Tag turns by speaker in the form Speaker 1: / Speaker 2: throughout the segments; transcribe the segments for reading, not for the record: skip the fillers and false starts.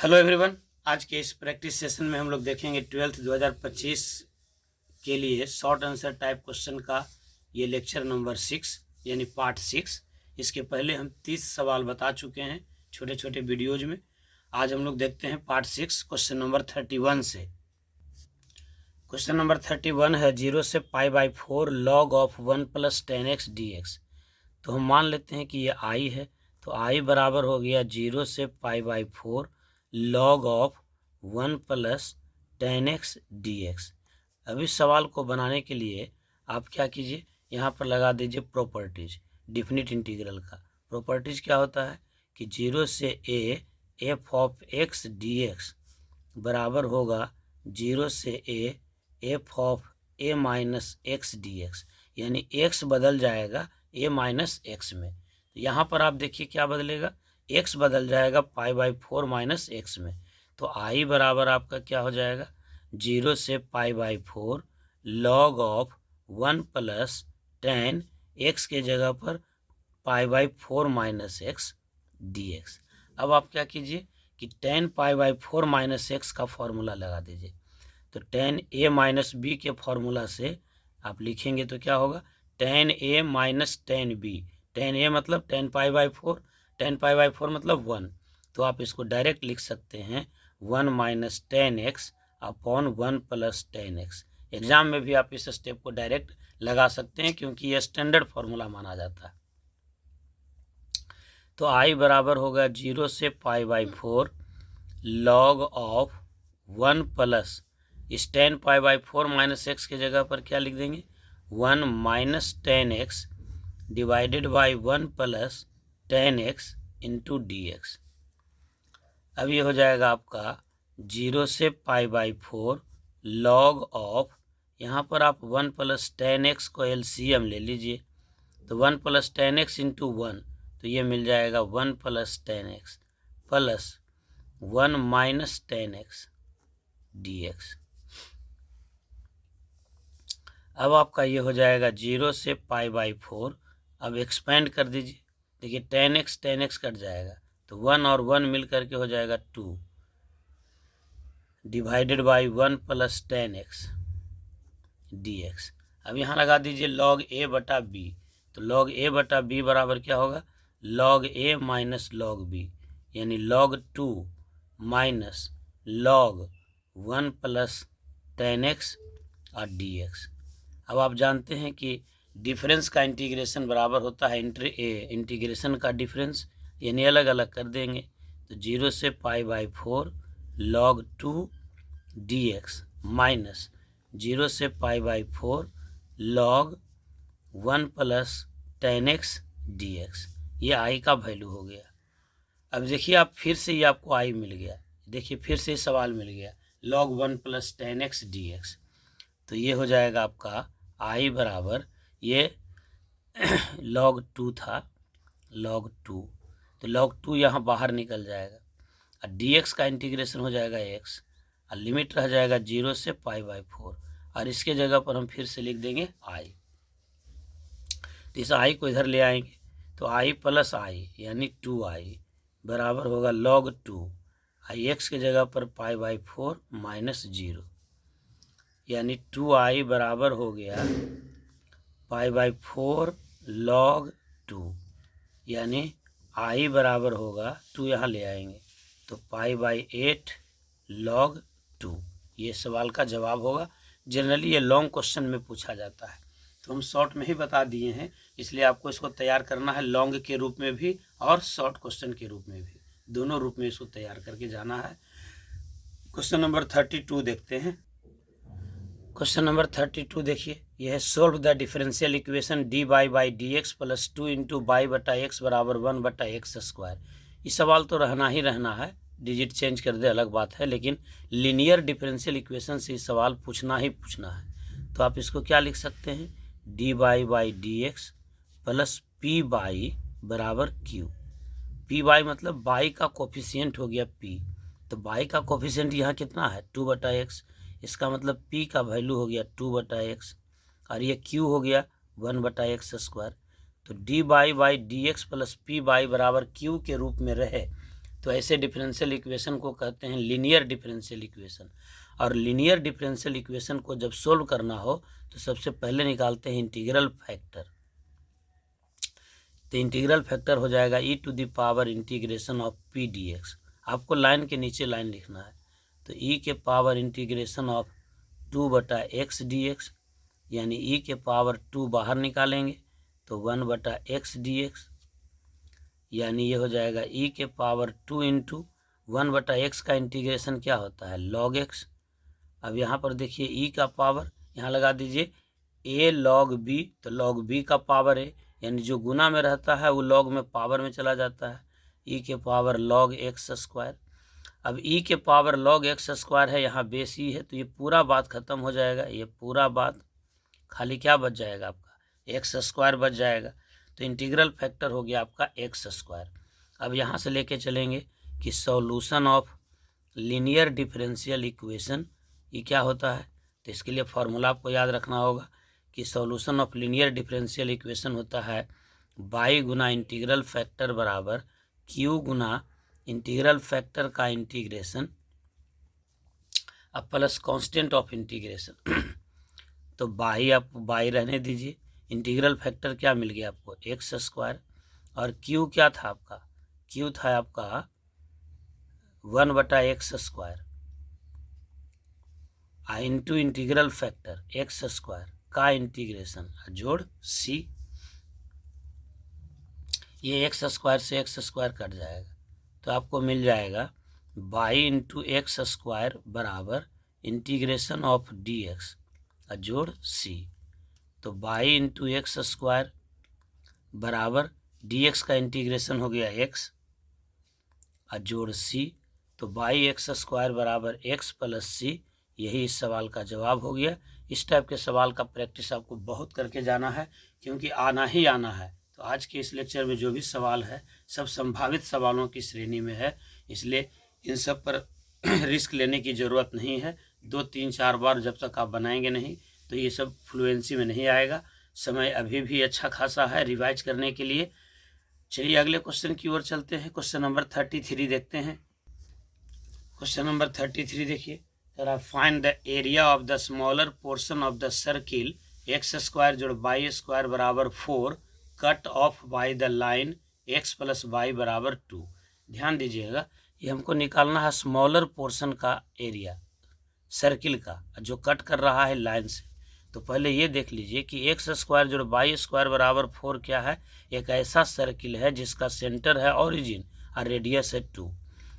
Speaker 1: Hello everyone. आज के इस प्रैक्टिस सेशन में हम लोग देखेंगे 12th 2025 के लिए शॉर्ट आंसर टाइप क्वेश्चन का ये लेक्चर नंबर 6 यानी पार्ट 6। इसके पहले हम 30 सवाल बता चुके हैं छोटे छोटे वीडियोज में। आज हम लोग देखते हैं पार्ट 6 क्वेश्चन नंबर 31 से। क्वेश्चन नंबर 31 है 0 से π/4 log ऑफ 1 + 10x dx। तो हम मान लेते हैं कि ये आई है, तो आई बराबर हो गया 0 से π/4 log ऑफ 1 + 10x dx। अब इस सवाल को बनाने के लिए आप क्या कीजिए, यहाँ पर लगा दीजिए प्रॉपर्टीज डिफिनिट इंटीग्रल का। प्रॉपर्टीज क्या होता है कि 0 से a f of x dx बराबर होगा 0 से a f of a minus x dx, यानी x बदल जाएगा a माइनस एक्स में। तो यहाँ पर आप देखिए क्या बदलेगा, x बदल जाएगा π/4 माइनस एक्स में। तो i बराबर आपका क्या हो जाएगा 0 से π/4 log ऑफ 1 + 10 x के जगह पर π/4 माइनस एक्स dx। अब आप क्या कीजिए कि 10 π/4 माइनस एक्स का फॉर्मूला लगा दीजिए। तो 10a माइनस बी के फॉर्मूला से आप लिखेंगे तो क्या होगा 10a माइनस 10b। 10a मतलब 10 π/4, 10 π/4 मतलब 1। तो आप इसको डायरेक्ट लिख सकते हैं 1 minus 10x upon 1 + 10x। Exam में भी आप इस स्टेप को डायरेक्ट लगा सकते हैं क्योंकि ये स्टैंडर्ड फॉर्मूला माना जाता है। तो i बराबर होगा 0 से π/4 log ऑफ 1 + इस 10 π/4 माइनस एक्स के जगह पर क्या लिख देंगे 1 minus 10x divided by 1 + 10x into dx। अब ये हो जाएगा आपका 0 से π/4 log ऑफ, यहाँ पर आप 1 + 10x को LCM ले लीजिए। तो 1 + 10x इंटू 1, तो ये मिल जाएगा 1 + 10x plus 1 minus 10x dx। अब आपका ये हो जाएगा 0 से π/4। अब एक्सपेंड कर दीजिए, देखिए 10x कट जाएगा तो 1 और 1 मिल करके हो जाएगा 2 डिवाइडेड बाई 1 + 10x dx। अब यहाँ लगा दीजिए log a बटा b। तो log a बटा b बराबर क्या होगा log a minus log b, यानी log 2 माइनस log 1 + 10x और dx। अब आप जानते हैं कि डिफरेंस का इंटीग्रेशन बराबर होता है इंटीग्रेशन का डिफरेंस, यानी अलग अलग कर देंगे। तो 0 से π/4 log 2 dx माइनस 0 से π/4 log 1 + 10x dx। ये i का वैल्यू हो गया। अब देखिए आप फिर से ये आपको i मिल गया, देखिए फिर से सवाल मिल गया log 1 + 10x dx। तो ये हो जाएगा आपका i बराबर ये log 2 था, log 2, तो log 2 यहाँ बाहर निकल जाएगा और dx का इंटीग्रेशन हो जाएगा x और लिमिट रह जाएगा 0 से π/4 और इसके जगह पर हम फिर से लिख देंगे i। तो इस i को इधर ले आएंगे तो i + i यानी 2i बराबर होगा log 2 ix के जगह पर π/4 माइनस 0, यानी 2i बराबर हो गया π/4 log 2, यानी i बराबर होगा 2 यहाँ ले आएंगे तो π/8 log 2। ये सवाल का जवाब होगा। जनरली ये लॉन्ग क्वेश्चन में पूछा जाता है, तो हम शॉर्ट में ही बता दिए हैं, इसलिए आपको इसको तैयार करना है लॉन्ग के रूप में भी और शॉर्ट क्वेश्चन के रूप में भी, दोनों रूप में इसको तैयार करके जाना है। क्वेश्चन नंबर 32 देखते हैं। क्वेश्चन नंबर 32 देखिए, यह है solve the differential equation dy/dx + 2 × y/x बराबर 1/x²। ये सवाल तो रहना ही रहना है, डिजिट चेंज कर दे अलग बात है, लेकिन लीनियर डिफरेंशियल इक्वेशन से सवाल पूछना ही पूछना है। तो आप इसको क्या लिख सकते हैं dy/dx + py बराबर q। py मतलब y का कोफिशिएंट हो गया p, तो y का कोफिशिएंट यहाँ कितना है 2/x, इसका मतलब p का वैल्यू हो गया 2/x और ये q हो गया 1/x²। तो dy/dx + py बराबर q के रूप में रहे तो ऐसे डिफरेंशियल इक्वेशन को कहते हैं लीनियर डिफरेंशियल इक्वेशन। और लीनियर डिफरेंशियल इक्वेशन को जब सोल्व करना हो तो सबसे पहले निकालते हैं इंटीग्रल फैक्टर। तो इंटीग्रल फैक्टर हो जाएगा e to the power integration of p dx। आपको लाइन के नीचे लाइन लिखना है, तो e के power integration of 2/x dx, यानी e के पावर 2 बाहर निकालेंगे तो 1/x dx, यानी ये हो जाएगा e के पावर 2 इंटू 1/x का इंटीग्रेशन क्या होता है log x। अब यहाँ पर देखिए e का पावर यहाँ लगा दीजिए a log b, तो log b का पावर है, यानी जो गुना में रहता है वो log में पावर में चला जाता है, e के पावर log x स्क्वायर। अब e के पावर log x स्क्वायर है, यहाँ बेस e है, तो ये पूरा बात खत्म हो जाएगा, ये पूरा बात खाली क्या बच जाएगा आपका x स्क्वायर बच जाएगा। तो इंटीग्रल फैक्टर हो गया आपका x स्क्वायर। अब यहाँ से लेके चलेंगे कि solution of linear differential equation ये क्या होता है। तो इसके लिए फॉर्मूला आपको याद रखना होगा कि solution of linear differential equation होता है बाई गुना इंटीग्रल फैक्टर बराबर क्यू गुना इंटीग्रल फैक्टर का इंटीग्रेशन अब प्लस कांस्टेंट ऑफ इंटीग्रेशन। तो बाई आप बाई रहने दीजिए, इंटीग्रल फैक्टर क्या मिल गया आपको एक्स स्क्वायर, और क्यू क्या था आपका, क्यू था आपका 1/x square into integral factor x square का इंटीग्रेशन जोड़ सी। ये एक्स स्क्वायर से एक्स स्क्वायर कट जाएगा तो आपको मिल जाएगा बाई इंटू एक्स स्क्वायर बराबर इंटीग्रेशन ऑफ डी एक्स जोड़ सी। तो बाई इंटू एक्स स्क्वायर बराबर डी एक्स का इंटीग्रेशन हो गया एक्स जोड़ सी। तो बाई एक्स स्क्वायर बराबर एक्स प्लस सी, यही इस सवाल का जवाब हो गया। इस टाइप के सवाल का प्रैक्टिस आपको बहुत करके जाना है, क्योंकि आना ही आना है। तो आज के इस लेक्चर में जो भी सवाल है सब संभावित सवालों की श्रेणी में है, इसलिए इन सब पर रिस्क लेने की ज़रूरत नहीं है। 2, 3, 4 बार जब तक आप बनाएंगे नहीं तो ये सब फ्लुएंसी में नहीं आएगा। समय अभी भी अच्छा खासा है रिवाइज करने के लिए। चलिए अगले क्वेश्चन की ओर चलते हैं। क्वेश्चन नंबर 33 देखते हैं। क्वेश्चन नंबर 33 देखिए, जरा find the area of the smaller portion of the circle X square जोड़ वाई स्क्वायर बराबर 4 cut off by the line x plus Y बराबर 2। ध्यान दीजिएगा, ये हमको निकालना है स्मॉलर पोर्शन का एरिया सर्किल का जो कट कर रहा है लाइन से। तो पहले ये देख लीजिए कि एक्स स्क्वायर जोड़ वाई स्क्वायर बराबर 4 क्या है, एक ऐसा सर्किल है जिसका सेंटर है ओरिजिन और रेडियस है 2।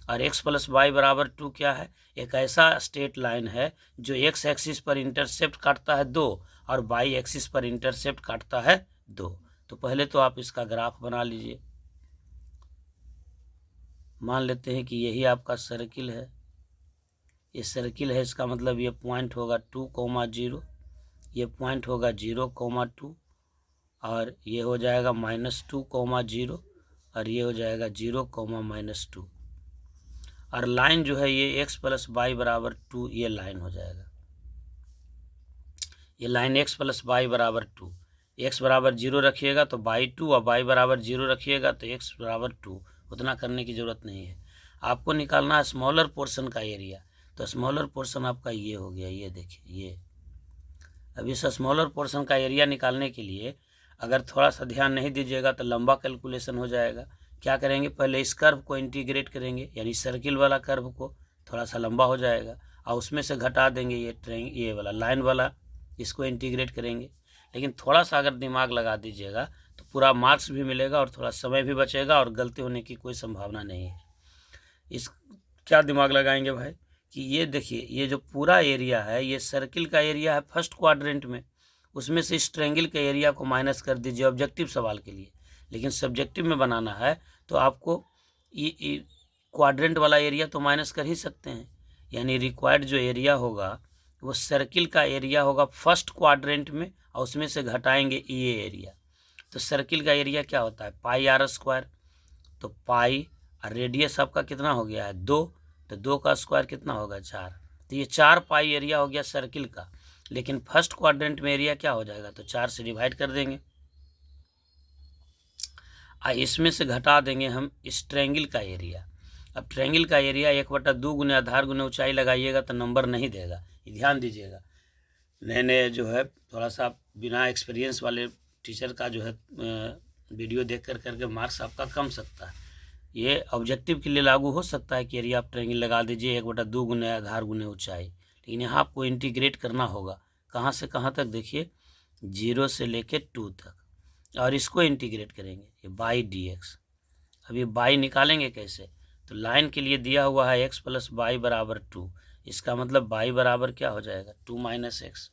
Speaker 1: और x प्लस वाई बराबर 2 क्या है, एक ऐसा स्ट्रेट लाइन है जो x एक्सिस पर इंटरसेप्ट काटता है 2 और y एक्सिस पर इंटरसेप्ट काटता है 2। तो पहले तो आप इसका ग्राफ बना लीजिए। मान लेते हैं कि यही आपका सर्किल है, ये सर्किल है, इसका मतलब ये पॉइंट होगा 2, 0, ये पॉइंट होगा 0, 2 और ये हो जाएगा -2, 0 और ये हो जाएगा 0, -2। और लाइन जो है ये x प्लस वाई बराबर 2 ये लाइन हो जाएगा। ये लाइन x प्लस वाई बराबर 2, x बराबर 0 रखिएगा तो बाई 2 और y बराबर 0 रखिएगा तो x बराबर 2। उतना करने की ज़रूरत नहीं है, आपको निकालना है स्मॉलर पोर्शन का एरिया। तो स्मॉलर पोर्शन आपका ये हो गया, ये देखिए ये। अब इस स्मॉलर पोर्शन का एरिया निकालने के लिए अगर थोड़ा सा ध्यान नहीं दीजिएगा तो लंबा कैलकुलेशन हो जाएगा। क्या करेंगे, पहले इस कर्व को इंटीग्रेट करेंगे, यानी सर्किल वाला कर्व को थोड़ा सा लंबा हो जाएगा और उसमें से घटा देंगे ये वाला लाइन वाला, इसको इंटीग्रेट करेंगे। लेकिन थोड़ा सा अगर दिमाग लगा दीजिएगा तो पूरा मार्क्स भी मिलेगा और थोड़ा समय भी बचेगा और गलती होने की कोई संभावना नहीं है। इस क्या दिमाग लगाएंगे भाई कि ये देखिए, ये जो पूरा एरिया है ये सर्किल का एरिया है फर्स्ट क्वाड्रेंट में, उसमें से इस ट्रायंगल के एरिया को माइनस कर दीजिए ऑब्जेक्टिव सवाल के लिए। लेकिन सब्जेक्टिव में बनाना है तो आपको ये क्वाड्रेंट वाला एरिया तो माइनस कर ही सकते हैं, यानी रिक्वायर्ड जो एरिया होगा वो सर्किल का एरिया होगा फर्स्ट क्वाड्रेंट में और उसमें से घटाएंगे ये एरिया। तो सर्किल का एरिया क्या होता है पाई आर स्क्वायर, तो पाई और रेडियस आपका कितना हो गया है 2, तो 2 का स्क्वायर कितना होगा 4। तो ये 4 पाई एरिया हो गया सर्किल का। लेकिन फर्स्ट क्वाड्रेंट में एरिया क्या हो जाएगा, तो 4 से डिवाइड कर देंगे और इसमें से घटा देंगे हम इस ट्रायंगल का एरिया। अब ट्रायंगल का एरिया 1/2 गुने आधार गुने ऊंचाई लगाइएगा तो नंबर नहीं देगा, ये ध्यान दीजिएगा। नए जो है थोड़ा सा बिना एक्सपीरियंस वाले टीचर का जो है वीडियो देख करके मार्क्स आपका कम सकता है। ये ऑब्जेक्टिव के लिए लागू हो सकता है कि एरिया आप ट्रायंगल लगा दीजिए 1/2 गुने आधार गुने ऊंचाई, लेकिन यहाँ आपको इंटीग्रेट करना होगा। कहाँ से कहाँ तक देखिए, 0 से लेके 2 तक, और इसको इंटीग्रेट करेंगे ये बाई dx। अब ये बाई निकालेंगे कैसे, तो लाइन के लिए दिया हुआ है x प्लस बाई बराबर 2, इसका मतलब बाई बराबर क्या हो जाएगा 2 माइनस एक्स।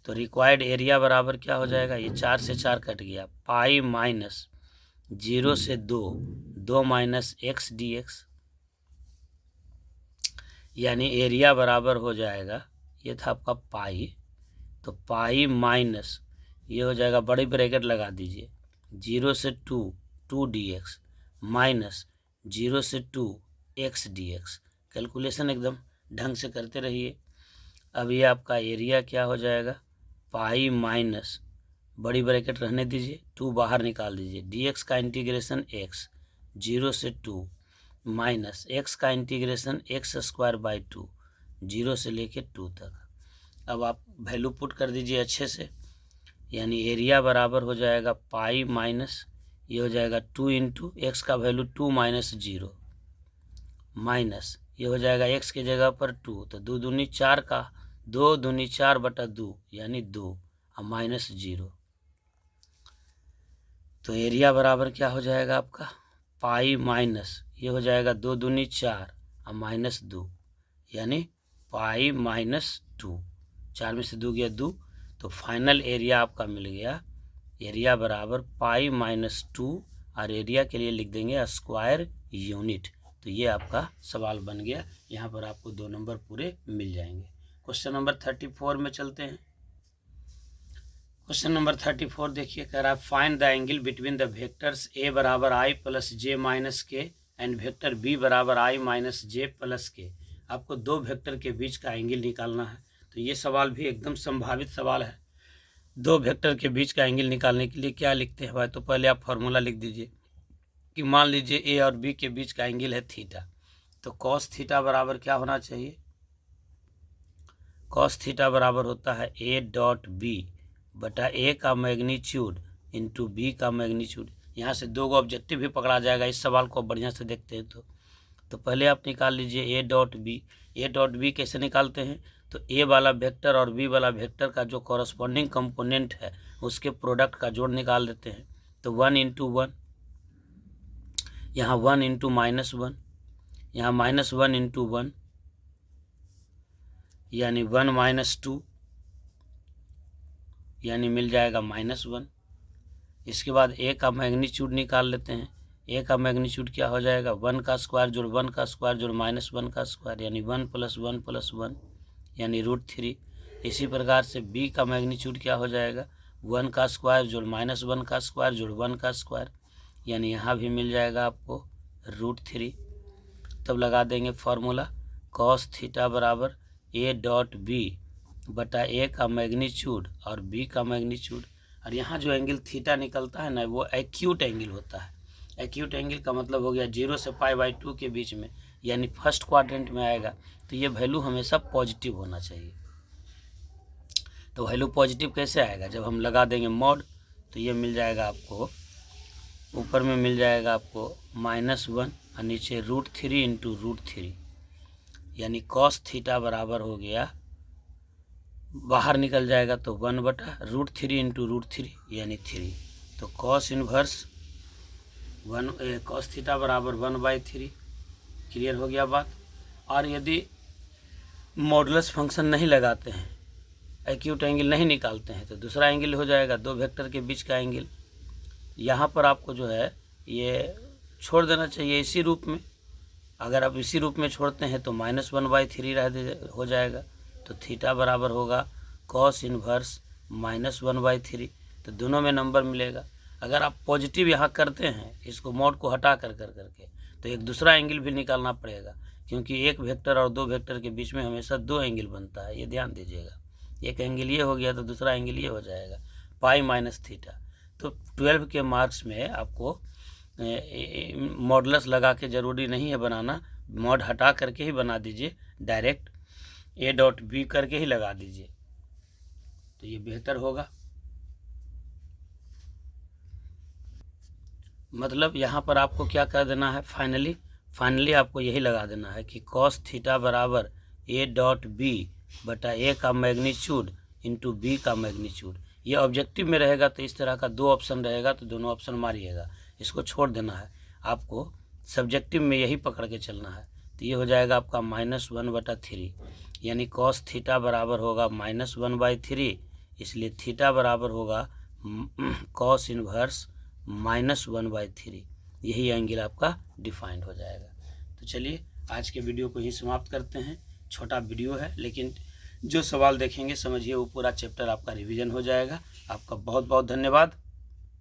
Speaker 1: तो रिक्वायर्ड एरिया बराबर क्या हो जाएगा, ये 4 से 4 कट गया, पाई माइनस 0 से 2 माइनस एक्स dx, यानी एरिया बराबर हो जाएगा, ये था आपका पाई, तो पाई माइनस ये हो जाएगा, बड़ी ब्रैकेट लगा दीजिए, 0 से 2 dx माइनस 0 से 2 x dx। कैलकुलेशन एकदम ढंग से करते रहिए। अब ये आपका एरिया क्या हो जाएगा, पाई माइनस बड़ी ब्रैकेट रहने दीजिए, 2 बाहर निकाल दीजिए, dx का इंटीग्रेशन x 0 से 2 माइनस x का इंटीग्रेशन x स्क्वायर बाई 2 0 से लेके 2 तक। अब आप वैल्यू पुट कर दीजिए अच्छे से, यानी एरिया बराबर हो जाएगा पाई माइनस ये हो जाएगा 2 इंटू एक्स का वैल्यू 2 माइनस 0 माइनस ये हो जाएगा x के जगह पर 2, तो 2 दूनी 4 का 2 दूनी 4/2 यानी 2 और माइनस 0। तो एरिया बराबर क्या हो जाएगा आपका, पाई माइनस ये हो जाएगा 2 दूनी 4 और माइनस 2 यानी पाई माइनस 2, 4 में से 2 गया 2, तो फाइनल एरिया आपका मिल गया, एरिया बराबर पाई माइनस 2, और एरिया के लिए लिख देंगे स्क्वायर यूनिट। तो ये आपका सवाल बन गया, यहाँ पर आपको 2 नंबर पूरे मिल जाएंगे। क्वेश्चन नंबर 34 में चलते हैं। क्वेश्चन नंबर 34 देखिए, कह रहा है find the angle between the vectors a बराबर i प्लस जे माइनस के एंड वेक्टर b बराबर i माइनस जे प्लस के। आपको 2 वेक्टर के बीच का एंगल निकालना है। तो ये सवाल भी एकदम संभावित सवाल है। 2 वेक्टर के बीच का एंगल निकालने के लिए क्या लिखते हैं भाई, तो पहले आप फार्मूला लिख दीजिए कि मान लीजिए ए और बी के बीच का एंगल है थीटा, तो कॉस थीटा बराबर क्या होना चाहिए, कॉस थीटा बराबर होता है ए डॉट बी बटा ए का मैग्नीट्यूड इंटू बी का मैग्नीट्यूड। यहाँ से 2 ऑब्जेक्टिव भी पकड़ा जाएगा। इस सवाल को बढ़िया से देखते हैं तो पहले आप निकाल लीजिए A dot B. A dot B कैसे निकालते हैं, तो ए वाला वेक्टर और बी वाला वेक्टर का जो कॉरस्पॉन्डिंग कंपोनेंट है उसके प्रोडक्ट का जोड़ निकाल देते हैं। तो 1 इंटू 1, यहाँ 1 इंटू माइनस 1, यहाँ माइनस 1 इंटू 1 यानी 1 माइनस 2 यानी मिल जाएगा -1। इसके बाद ए का मैग्नीट्यूड निकाल लेते हैं। ए का मैग्नीट्यूड क्या हो जाएगा, 1 का स्क्वायर जोड़ 1 का स्क्वायर जोड़ -1 का स्क्वायर यानी 1 + 1 + 1 यानी √3। इसी प्रकार से बी का मैग्नीट्यूड क्या हो जाएगा, 1 का स्क्वायर जोड़ -1 का स्क्वायर जोड़ 1 का स्क्वायर यानी यहाँ भी मिल जाएगा आपको √3। तब लगा देंगे फार्मूला cos थीटा बराबर ए डॉट बी बटा ए का मैग्नीट्यूड और बी का मैग्नीट्यूड। और यहाँ जो एंगल थीटा निकलता है ना, वो एक्यूट एंगल होता है। एक्यूट एंगल का मतलब हो गया 0 से π/2 के बीच में, यानी फर्स्ट क्वाड्रेंट में आएगा। तो ये वैल्यू हमेशा पॉजिटिव होना चाहिए। तो वैल्यू पॉजिटिव कैसे आएगा, जब हम लगा देंगे मॉड, तो ये मिल जाएगा आपको, ऊपर में मिल जाएगा आपको -1 और नीचे √3 इंटू √3 यानी cos थीटा बराबर हो गया, बाहर निकल जाएगा तो 1/√3 इंटू √3 यानी 3। तो cos इनवर्स cos थीटा बराबर 1/3। क्लियर हो गया बात। और यदि मॉडुलस फंक्शन नहीं लगाते हैं, एक्यूट एंगल नहीं निकालते हैं, तो दूसरा एंगल हो जाएगा 2 वेक्टर के बीच का एंगल। यहाँ पर आपको जो है ये छोड़ देना चाहिए इसी रूप में। अगर आप इसी रूप में छोड़ते हैं तो -1/3 हो जाएगा। तो थीटा बराबर होगा cos इनवर्स -1/3। तो दोनों में नंबर मिलेगा। अगर आप पॉजिटिव यहाँ करते हैं, इसको मॉड को हटा करके, तो एक दूसरा एंगल भी निकालना पड़ेगा, क्योंकि एक वेक्टर और 2 वेक्टर के बीच में हमेशा 2 एंगल बनता है। ये ध्यान दीजिएगा। एक एंगल ये हो गया तो दूसरा एंगल ये हो जाएगा पाई माइनस थीटा। तो 12 के मार्क्स में आपको मॉडुलस लगा के ज़रूरी नहीं है बनाना, मॉड हटा करके ही बना दीजिए, डायरेक्ट ए डॉट बी करके ही लगा दीजिए, तो ये बेहतर होगा। मतलब यहाँ पर आपको क्या कर देना है, फाइनली आपको यही लगा देना है कि कॉस थीटा बराबर ए डॉट बी बटा ए का मैग्नीट्यूड इंटू बी का मैग्नीट्यूड। ये ऑब्जेक्टिव में रहेगा तो इस तरह का 2 ऑप्शन रहेगा तो दोनों ऑप्शन मारिएगा, इसको छोड़ देना है। आपको सब्जेक्टिव में यही पकड़ के चलना है, तो ये हो जाएगा आपका -1/3, यानी कॉस थीटा बराबर होगा -1/3, इसलिए थीटा बराबर होगा कॉस इनवर्स -1/3। यही एंगल आपका डिफाइंड हो जाएगा। तो चलिए आज के वीडियो को ही समाप्त करते हैं। छोटा वीडियो है, लेकिन जो सवाल देखेंगे समझिए वो पूरा चैप्टर आपका रिवीजन हो जाएगा। आपका बहुत बहुत धन्यवाद।